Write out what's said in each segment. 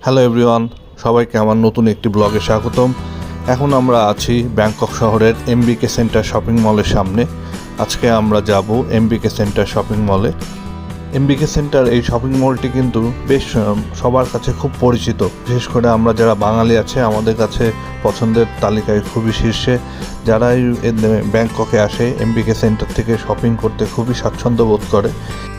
Hello everyone, সবাইকে আমার নতুন একটি ব্লগে স্বাগতম। এখন আমরা আছি ব্যাংকক শহরের এমবিকে সেন্টার শপিং মলের সামনে। আজকে আমরা যাব এমবিকে সেন্টার শপিং মলে। এমবিকে সেন্টার এই শপিং মলটি কিন্তু বেশ সবার কাছে খুব পরিচিত। বিশেষ করে আমরা যারা বাঙালি আছে আমাদের কাছে পছন্দের তালিকায় খুবই শীর্ষে। যারাই ব্যাংককে আসে এমবিকে সেন্টার থেকে শপিং করতে খুবই স্বাচ্ছন্দ্য বোধ করে।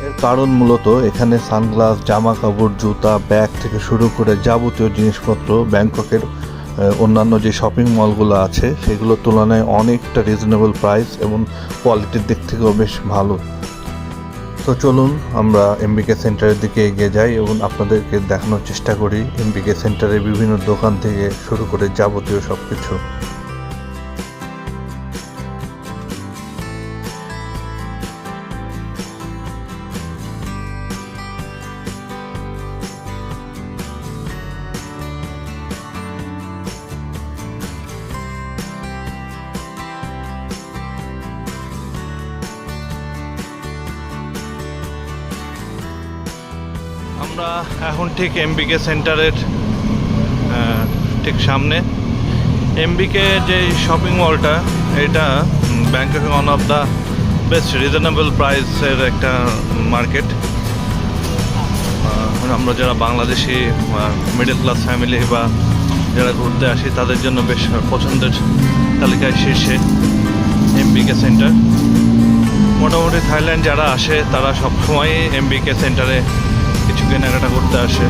এর কারণ মূলত এখানে সানগ্লাস, জামা কাপড়, জুতা, ব্যাগ থেকে শুরু করে যাবতীয় জিনিসপত্র ব্যাংককের অন্যান্য যে শপিং মলগুলো আছে সেগুলোর তুলনায় অনেকটা রিজনেবল প্রাইস এবং কোয়ালিটির দিক থেকেও বেশ ভালো। তো চলুন আমরা এমবিকে সেন্টারের দিকে এগিয়ে যাই এবং আপনাদেরকে দেখানোর চেষ্টা করি এমবিকে সেন্টারের বিভিন্ন দোকান থেকে শুরু করে যাবতীয় সব কিছু। আমরা এখন ঠিক এমবিকে সেন্টারের ঠিক সামনে। এমবিকে যে শপিং মলটা, এটা ব্যাংককের one of the best reasonable প্রাইসের একটা মার্কেট। আমরা যারা বাংলাদেশি মিডল ক্লাস ফ্যামিলি বা যারা ঘুরতে আসি তাদের জন্য বেশ পছন্দের তালিকায় শীর্ষে এমবিকে সেন্টার। মোটামুটি থাইল্যান্ড যারা আসে তারা সবসময়ই এমবিকে সেন্টারে কিছু কেনাকাটা করতে আসে।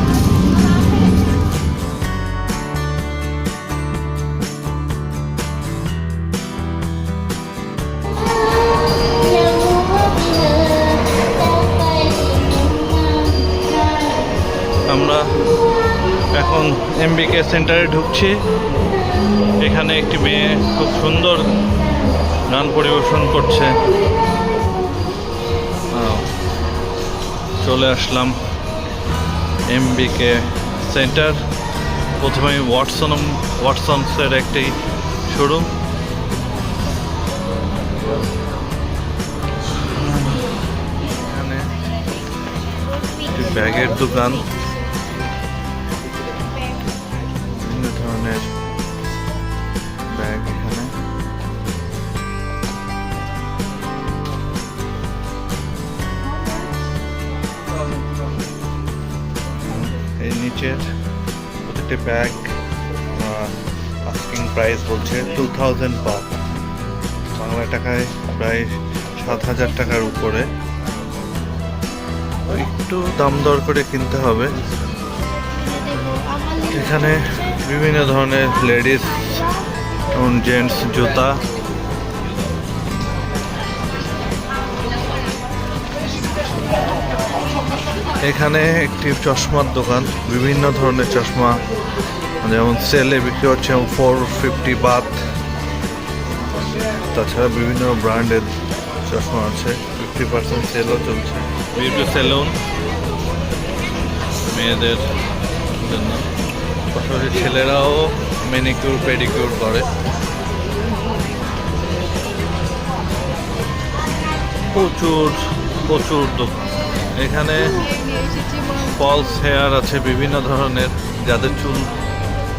আমরা এখন এমবিকে সেন্টারে ঢুকছি। এখানে একটি মেয়ে খুব সুন্দর গান পরিবেশন করছে। চলে আসলাম এমবিকে সেন্টার। প্রথমে ওয়াটসনসের একটি শোরুম। এখানে একটি ব্যাগের দোকান, বিভিন্ন ধরনের ব্যাগ এখানে। এই নিচের প্রত্যেকটি ব্যাগ আস্কিং প্রাইস বলছে 2000 বাট, বাংলা টাকায় প্রায় 7000 টাকার উপরে। একটু দাম দর করে কিনতে হবে। এখানে বিভিন্ন ধরনের লেডিস এবং জেন্টস জুতা। এখানে একটি চশমার দোকান, বিভিন্ন ধরনের চশমা যেমন সেলে বিক্রি হচ্ছে 450 বাত। তাছাড়া বিভিন্ন ব্র্যান্ডের চশমা আছে, 50% সেলও চলছে। বিউটি সেলুন মেয়েদের জন্য, পাশাপাশি ছেলেরাও ম্যানিকিউর পেডিকিউর করে। প্রচুর দোকান। এখানে ফলস হেয়ার আছে বিভিন্ন ধরনের। যাদের চুল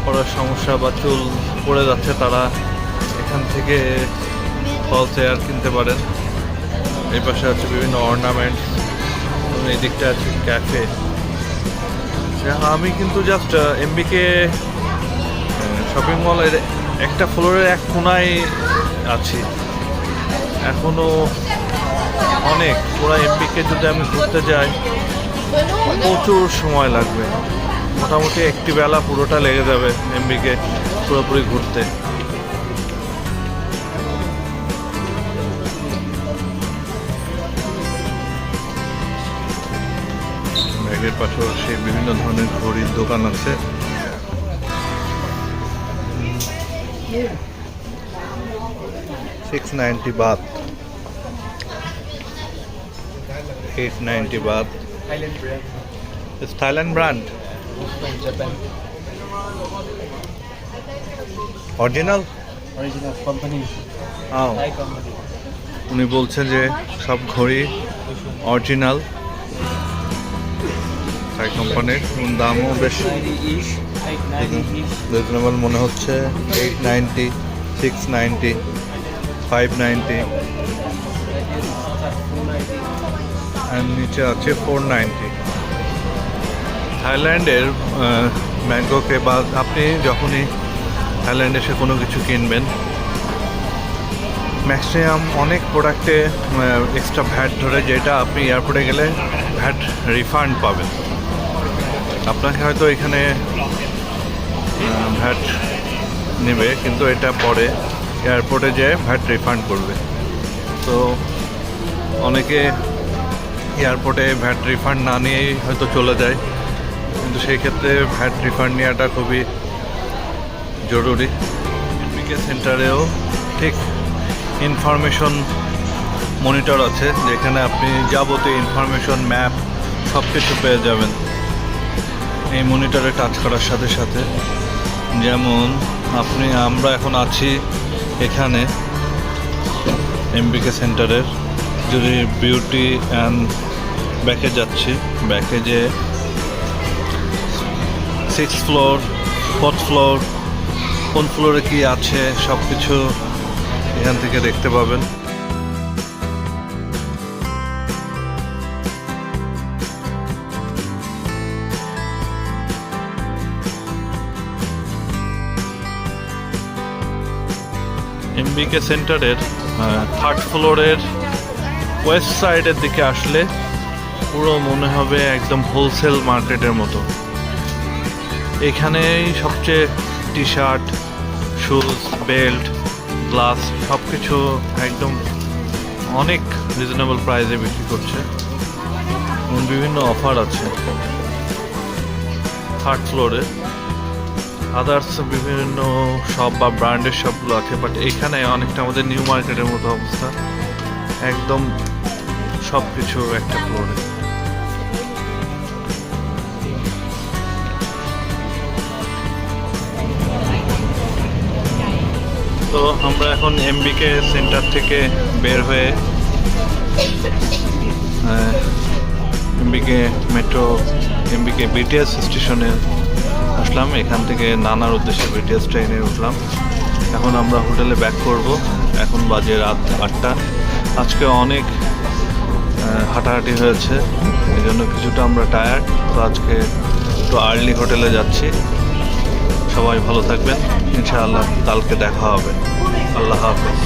পড়ার সমস্যা বা চুল পড়ে যাচ্ছে তারা এখান থেকে ফলস হেয়ার কিনতে পারেন। এই পাশে আছে বিভিন্ন অর্নামেন্টস এবং এই দিকটা আছে ক্যাফে। আমি কিন্তু জাস্ট এমবিকে শপিং মলের একটা ফ্লোরের এক কোনায় আছি। এখনও অনেক, পুরো এমবিকে যদি আমি ঘুরতে যাই প্রচুর সময় লাগবে। মোটামুটি একটি বেলা পুরোটা লেগে যাবে এমবিকে পুরোপুরি ঘুরতে। ব্যাগের পাশাপাশি বিভিন্ন ধরনের ঘড়ির দোকান আছে। $690 baht, $890 baht. Thailand brand. It's Thailand brand. From Japan. Original? Original company. Oh. Thai company. উনি বলছেন যে সব ঘড়ি অরিজিনাল। থাই কোম্পানির, দামও বেশ 90-ish, 890-ish. রিজনেবল মনে হচ্ছে। 890, 690, 590 আর নিচে আছে 490। থাইল্যান্ডের ব্যাংককে বা আপনি যখনই থাইল্যান্ডে এসে কোনো কিছু কিনবেন, ম্যাক্সিমাম অনেক প্রোডাক্টে এক্সট্রা ভ্যাট ধরে, যেটা আপনি এয়ারপোর্টে গেলে ভ্যাট রিফান্ড পাবেন। আপনাকে হয়তো এখানে ভ্যাট নেবে, কিন্তু এটা পরে এয়ারপোর্টে যেয়ে ভ্যাট রিফান্ড করবে। তো অনেকে এয়ারপোর্টে ভ্যাট রিফান্ড না নিয়েই হয়তো চলে যায়, কিন্তু সেই ক্ষেত্রে ভ্যাট রিফান্ড নেওয়াটা খুবই জরুরি। এমবিকে সেন্টারেও ঠিক ইনফরমেশন মনিটর আছে, যেখানে আপনি যাবতীয় ইনফরমেশন, ম্যাপ সব কিছু পেয়ে যাবেন এই মনিটরে টাচ করার সাথে সাথে। যেমন আমরা এখন আছি এখানে এমবিকে সেন্টারের, যদি বিউটি অ্যান্ড ব্যাকে যাচ্ছি, ব্যাকে যে 6th ফ্লোর, 4th ফ্লোর, কোন ফ্লোরে কি আছে সব কিছু এখান থেকে দেখতে পাবেন। এমবিকে সেন্টারের 3rd ফ্লোরের ওয়েস্ট সাইডের দিকে আসলে পুরো মনে হবে একদম হোলসেল মার্কেটের মতো। এখানেই সবচেয়ে T shirt, shoes, belt, glass সব কিছু একদম অনেক রিজনেবল প্রাইসে বিক্রি করছে এবং বিভিন্ন অফার আছে 3rd ফ্লোরে। আদার্স বিভিন্ন শপ বা ব্র্যান্ডের শপগুলো আছে, বাট এখানে অনেকটা আমাদের নিউ মার্কেটের মতো অবস্থা, একদম সব কিছু একটা ফ্লোরে। তো আমরা এখন এমবিকে সেন্টার থেকে বের হয়ে এমবিকে মেট্রো, এমবিকে বিটিএস স্টেশনে আসলাম। এখান থেকে নানার উদ্দেশ্যে বিটিএস ট্রেনে উঠলাম। এখন আমরা হোটেলে ব্যাক করব। এখন বাজে রাত 8টা। আজকে অনেক হাঁটাহাঁটি হয়েছে, এই জন্য কিছুটা আমরা টায়ার্ড। তো আজকে একটু আর্লি হোটেলে যাচ্ছি। সবাই ভালো থাকবেন, ইনশাআল্লাহ কালকে দেখা হবে। আল্লাহ হাফেজ।